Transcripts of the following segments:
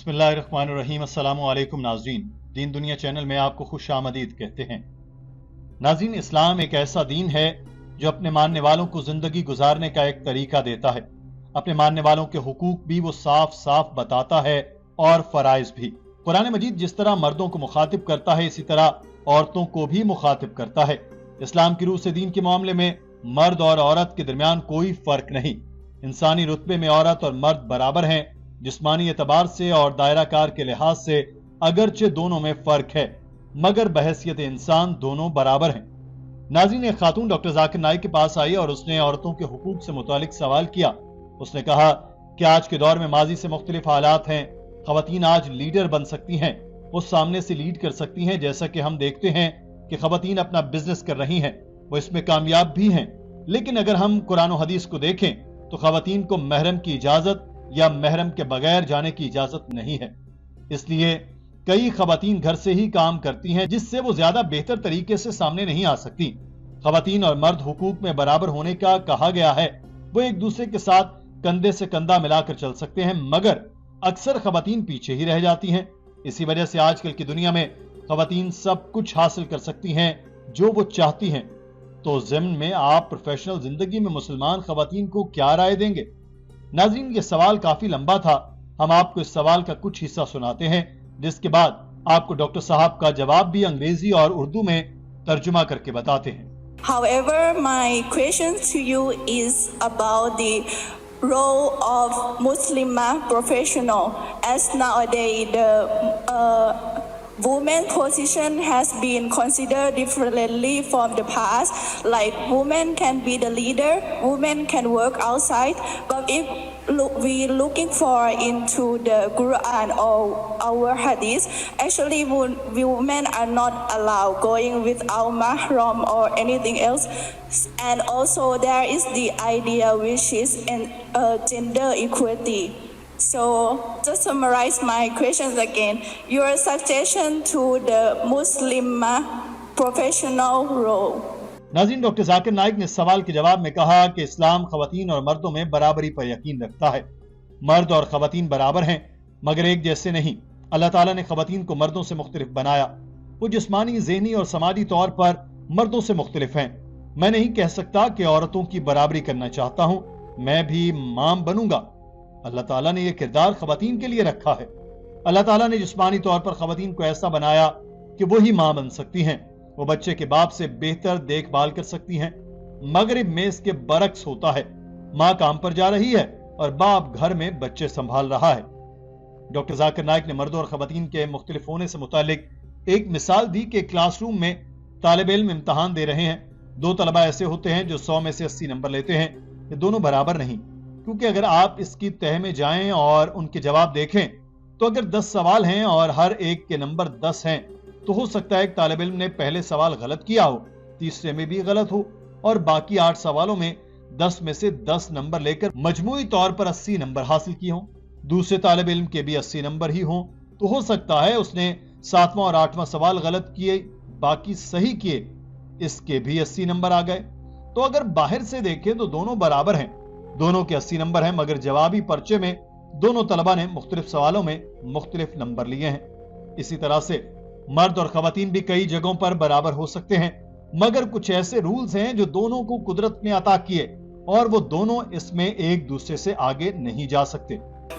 بسم اللہ الرحمن الرحیم۔ السلام علیکم ناظرین، دین دنیا چینل میں آپ کو خوش آمدید کہتے ہیں۔ ناظرین، اسلام ایک ایسا دین ہے جو اپنے ماننے والوں کو زندگی گزارنے کا ایک طریقہ دیتا ہے۔ اپنے ماننے والوں کے حقوق بھی وہ صاف صاف بتاتا ہے اور فرائض بھی۔ قرآن مجید جس طرح مردوں کو مخاطب کرتا ہے اسی طرح عورتوں کو بھی مخاطب کرتا ہے۔ اسلام کی روح سے دین کے معاملے میں مرد اور عورت کے درمیان کوئی فرق نہیں۔ انسانی رتبے میں عورت اور مرد برابر ہیں، جسمانی اعتبار سے اور دائرہ کار کے لحاظ سے اگرچہ دونوں میں فرق ہے، مگر بحیثیت انسان دونوں برابر ہیں۔ ناظرین، ایک خاتون ڈاکٹر ذاکر نائک کے پاس آئی اور اس نے عورتوں کے حقوق سے متعلق سوال کیا۔ اس نے کہا کہ آج کے دور میں ماضی سے مختلف حالات ہیں، خواتین آج لیڈر بن سکتی ہیں، وہ سامنے سے لیڈ کر سکتی ہیں، جیسا کہ ہم دیکھتے ہیں کہ خواتین اپنا بزنس کر رہی ہیں، وہ اس میں کامیاب بھی ہیں۔ لیکن اگر ہم قرآن و حدیث کو دیکھیں تو خواتین کو محرم کی اجازت یا محرم کے بغیر جانے کی اجازت نہیں ہے۔ اس لیے کئی خواتین گھر سے ہی کام کرتی ہیں، جس سے وہ زیادہ بہتر طریقے سے سامنے نہیں آ سکتی۔ خواتین اور مرد حقوق میں برابر ہونے کا کہا گیا ہے، وہ ایک دوسرے کے ساتھ کندھے سے کندھا ملا کر چل سکتے ہیں، مگر اکثر خواتین پیچھے ہی رہ جاتی ہیں۔ اسی وجہ سے آج کل کی دنیا میں خواتین سب کچھ حاصل کر سکتی ہیں جو وہ چاہتی ہیں۔ تو ضمن میں آپ پروفیشنل زندگی میں مسلمان خواتین کو کیا رائے دیں گے؟ ناظرین، یہ سوال کافی لمبا تھا، ہم آپ کو اس سوال کا کچھ حصہ سناتے ہیں، جس کے بعد آپ کو ڈاکٹر صاحب کا جواب بھی انگریزی اور اردو میں ترجمہ کر کے بتاتے ہیں۔ However, my question to you is about the role of Muslimah professional, as nowadays the women position has been considered differently from the past. Like women can be the leader, women can work outside, but if we looking for into the Quran or our Hadith, actually women are not allowed going without mahram or anything else. And also there is the idea which is in gender equality. So to summarize my questions again, your suggestion to the Muslim professional role. ناظرین، doctor Zakir Naik نے اس سوال کے جواب میں کہا کہ اسلام خواتین اور مردوں میں برابری پر یقین رکھتا ہے۔ مرد اور خواتین برابر ہیں، مگر ایک جیسے نہیں۔ اللہ تعالیٰ نے خواتین کو مردوں سے مختلف بنایا، وہ جسمانی، ذہنی اور سماجی طور پر مردوں سے مختلف ہیں۔ میں نہیں کہہ سکتا کہ عورتوں کی برابری کرنا چاہتا ہوں، میں بھی ماں بنوں گا۔ اللہ تعالیٰ نے یہ کردار خواتین کے لیے رکھا ہے۔ اللہ تعالیٰ نے جسمانی طور پر خواتین کو ایسا بنایا کہ وہی ماں بن سکتی ہیں، وہ بچے کے باپ سے بہتر دیکھ بھال کر سکتی ہیں۔ مغرب میں اس کے برعکس ہوتا ہے، ماں کام پر جا رہی ہے اور باپ گھر میں بچے سنبھال رہا ہے۔ ڈاکٹر ذاکر نائک نے مردوں اور خواتین کے مختلف ہونے سے متعلق ایک مثال دی کہ کلاس روم میں طالب علم امتحان دے رہے ہیں، دو طلبہ ایسے ہوتے ہیں جو 100 میں سے 80 نمبر لیتے ہیں، یہ دونوں برابر نہیں، کیونکہ اگر آپ اس کی تہہ میں جائیں اور ان کے جواب دیکھیں تو اگر 10 سوال ہیں اور ہر ایک کے نمبر 10 ہیں تو ہو سکتا ہے ایک طالب علم نے پہلے سوال غلط کیا ہو، تیسرے میں بھی غلط ہو، اور باقی 8 سوالوں میں 10 میں سے 10 نمبر لے کر مجموعی طور پر 80 نمبر حاصل کیے ہوں۔ دوسرے طالب علم کے بھی 80 نمبر ہی ہوں، تو ہو سکتا ہے اس نے 7واں اور 8واں سوال غلط کیے، باقی صحیح کیے، اس کے بھی 80 نمبر آ گئے۔ تو اگر باہر سے دیکھیں تو دونوں برابر ہیں، دونوں کے 80 نمبر ہیں، مگر جوابی پرچے میں دونوں طلبہ نے مختلف سوالوں میں مختلف نمبر لیے ہیں۔ اسی طرح سے مرد اور خواتین بھی کئی جگہوں پر برابر ہو سکتے ہیں، مگر کچھ ایسے رولز ہیں جو دونوں کو قدرت نے عطا کیے اور وہ دونوں اس میں ایک دوسرے سے آگے نہیں جا سکتے۔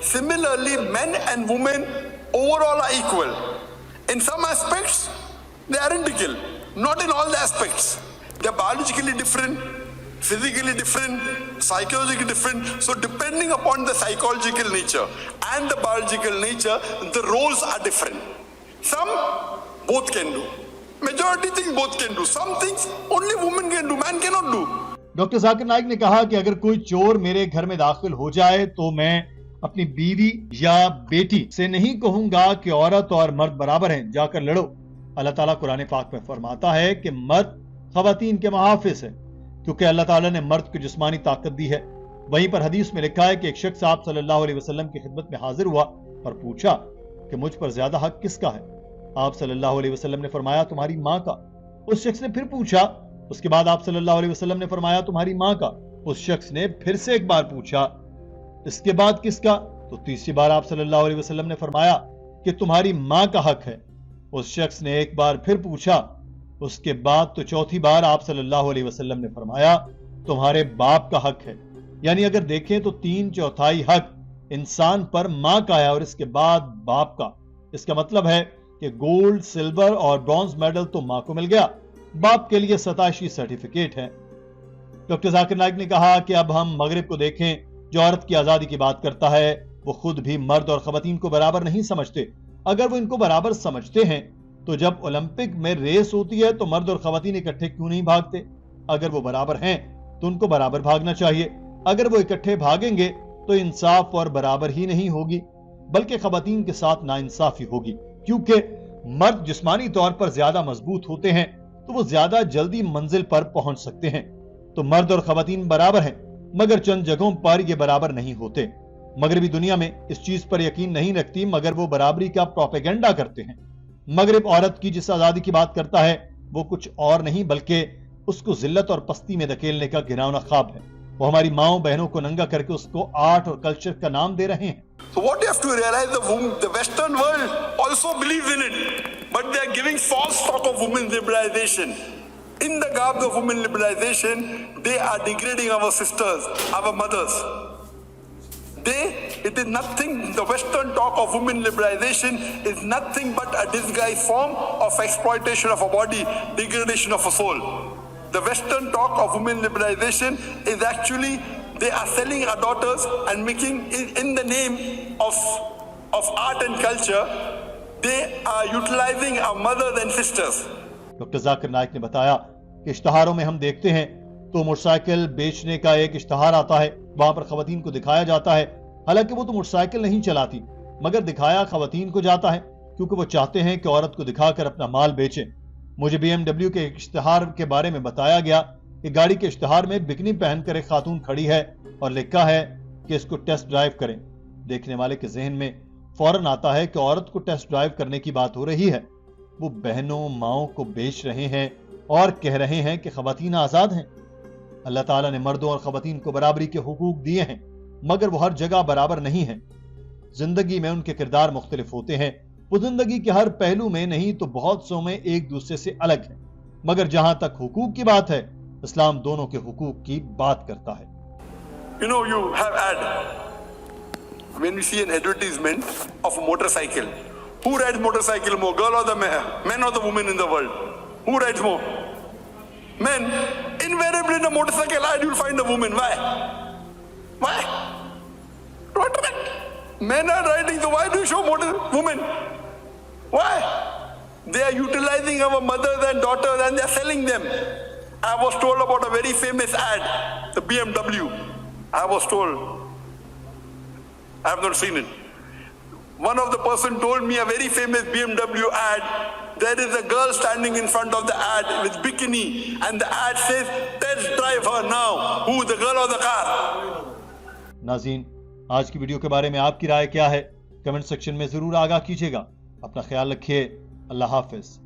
Similarly, men and women overall are equal. In some aspects, they are identical. Not in all the aspects. They are biologically different, physically different, psychologically different. So depending upon the psychological nature and the biological nature, the roles are different. Some both can do. Majority think both can do. Some things only women can do, man cannot do. Doctor Zakir Naik نے کہا کہ اگر کوئی چور میرے گھر میں داخل ہو جائے تو میں اپنی بیوی یا بیٹی سے نہیں کہوں گا کہ عورت اور مرد برابر ہیں، جا کر لڑو۔ اللہ تعالیٰ قرآن پاک میں فرماتا ہے کہ مرد خواتین کے محافظ ہیں، کیونکہ اللہ تعالیٰ نے مرد کو جسمانی طاقت دی ہے۔ وہیں پر حدیث میں لکھا ہے کہ ایک شخص آپ صلی اللہ علیہ وسلم کی خدمت میں حاضر ہوا اور پوچھا کہ مجھ پر زیادہ حق کس کا ہے؟ آپ صلی اللہ علیہ وسلم نے فرمایا تمہاری ماں کا۔ اس شخص نے پھر پوچھا، اس کے بعد آپ صلی اللہ علیہ وسلم نے فرمایا تمہاری ماں کا۔ اس شخص نے پھر سے ایک بار پوچھا، اس کے بعد کس کا؟ تو تیسری بار آپ صلی اللہ علیہ وسلم نے فرمایا کہ تمہاری ماں کا حق ہے۔ اس شخص نے ایک بار پھر پوچھا، اس کے بعد تو چوتھی بار آپ صلی اللہ علیہ وسلم نے فرمایا تمہارے باپ کا حق ہے۔ یعنی اگر دیکھیں تو 3/4 حق انسان پر ماں کا ہے اور اس کے بعد باپ کا۔ اس کا مطلب ہے کہ گولڈ، سلور اور برونز میڈل تو ماں کو مل گیا، باپ کے لیے 87 سرٹیفکیٹ ہے۔ ڈاکٹر ذاکر نائک نے کہا کہ اب ہم مغرب کو دیکھیں جو عورت کی آزادی کی بات کرتا ہے، وہ خود بھی مرد اور خواتین کو برابر نہیں سمجھتے۔ اگر وہ ان کو برابر سمجھتے ہیں تو جب اولمپک میں ریس ہوتی ہے تو مرد اور خواتین اکٹھے کیوں نہیں بھاگتے؟ اگر وہ برابر ہیں تو ان کو برابر بھاگنا چاہیے۔ اگر وہ اکٹھے بھاگیں گے تو انصاف اور برابر ہی نہیں ہوگی، بلکہ خواتین کے ساتھ ناانصافی ہوگی، کیونکہ مرد جسمانی طور پر زیادہ مضبوط ہوتے ہیں تو وہ زیادہ جلدی منزل پر پہنچ سکتے ہیں۔ تو مرد اور خواتین برابر ہیں، مگر چند جگہوں پر یہ برابر نہیں ہوتے۔ مغربی دنیا میں اس چیز پر یقین نہیں رکھتی، مگر وہ برابری کا پروپیگنڈا کرتے ہیں۔ مغرب عورت کی جس آزادی کی بات کرتا ہے وہ کچھ اور نہیں بلکہ اس کو ذلت اور پستی میں دھکیلنے کا گھناؤنا خواب ہے۔ وہ ہماری ماؤں بہنوں کو ننگا کر کے اس کو آرٹ اور کلچر کا نام دے رہے ہیں۔ So what you have to realize, the Western world also believes in it, but they are giving false talk of women's liberalization. In the garb of women liberalization, they are degrading our sisters, our mothers. It is nothing, the Western talk of women liberalization is nothing but a disguised form of exploitation of a body, degradation of a soul. The Western talk of women liberalization is actually, they are selling our daughters and making, in the name of art and culture, they are utilizing our mothers and sisters. Doctor Zakir Naik نے بتایا کہ اشتہاروں میں ہم دیکھتے ہیں تو motor cycle بیچنے کا ایک اشتہار آتا ہے، وہاں پر خواتین کو دکھایا جاتا ہے، حالانکہ وہ تو موٹر سائیکل نہیں چلاتی، مگر دکھایا خواتین کو جاتا ہے کیونکہ وہ چاہتے ہیں کہ عورت کو دکھا کر اپنا مال بیچیں۔ مجھے BMW کے ایک اشتہار کے بارے میں بتایا گیا کہ گاڑی کے اشتہار میں بکنی پہن کر ایک خاتون کھڑی ہے اور لکھا ہے کہ اس کو ٹیسٹ ڈرائیو کریں۔ دیکھنے والے کے ذہن میں فوراً آتا ہے کہ عورت کو ٹیسٹ ڈرائیو کرنے کی بات ہو رہی ہے۔ وہ بہنوں ماؤں کو بیچ رہے ہیں اور کہہ رہے ہیں کہ خواتین آزاد ہیں۔ اللہ تعالیٰ نے مردوں اور خواتین کو برابری کے حقوق دیے ہیں، مگر وہ ہر جگہ برابر نہیں ہیں۔ زندگی میں ان کے کردار مختلف ہوتے ہیں، وہ زندگی کے ہر پہلو میں نہیں تو بہت سو میں ایک دوسرے سے الگ ہیں، مگر جہاں تک حقوق کی بات ہے اسلام دونوں کے حقوق کی بات کرتا ہے۔ You know, you have ad. When we see an advertisement of a motorcycle, who rides motorcycle more, girl or the man or the woman in the world? Who rides more? Men. Invariably in a motorcycle ad you'll find a woman. Why? Why? Not right. Men are riding, so why do you show women? Why? They are utilizing our mothers and daughters and they are selling them. I was told about a very famous ad, the BMW. I was told. I have not seen it. One of the person told me a very famous BMW ad. There is a girl standing in front of the ad with bikini and the ad says, "Let's drive her now." Who, the girl or the car? ناظرین، آج کی video کے بارے میں آپ کی رائے کیا ہے؟ کمنٹ سیکشن میں ضرور آگاہ کیجیے گا۔ اپنا خیال رکھیے۔ اللہ حافظ۔